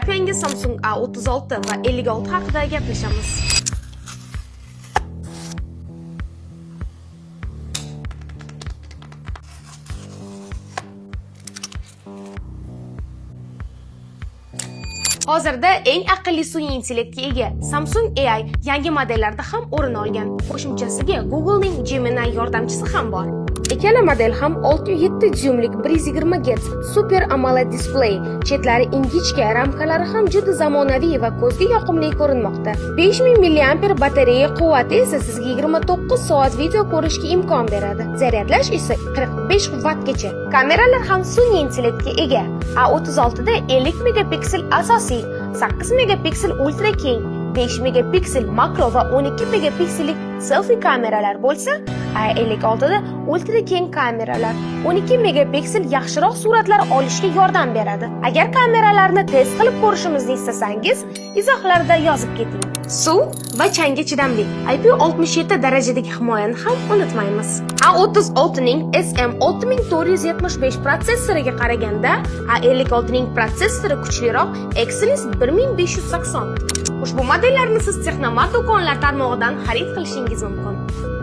Yap-yangi Samsung A36 va 56 haqida gaplashamiz. Hozirda eng aqlli sun'iy intellektga ega Samsung AI yangi modellarda ham o'rin olgan. Qo'shimchasiga Google'ning Gemini yordamchisi ham bor. Ikkala model ham 6.7 dyumlik 120 Hz Super AMOLED displey, chetlari ingichka, ramkalari ham juda zamonaviy va ko'zga yoqimli ko'rinmoqda. 5000 mAh batareya quvvati esa sizga 29 soat video ko'rishga imkon beradi. Zaryadlash esa 45 wattgacha. Kameralar ham sun'iy intellektga ega. A36 da 50 megapiksel asosiy, 8 megapiksel ultra keng, 5 megapiksel makro va 12 megapiksellik selfie kameralar bo'lsa, A56 da ultra keng kameralar 12 megapiksel yaxshiroq suratlar olishga yordam beradi. Agar kameralarni test qilib ko'rishimizni istasangiz, izohlarda yozib keting. Suv va changga chidamli IP67 darajadagi himoyani ham unutmaymiz. A36 ning SM6475 protsessoriga qaraganda A56 ning protsessori kuchliroq Exynos 1580. Ushbu modellarni siz Texnomart do'konlar tarmog'idan xarid qilishingiz mumkin.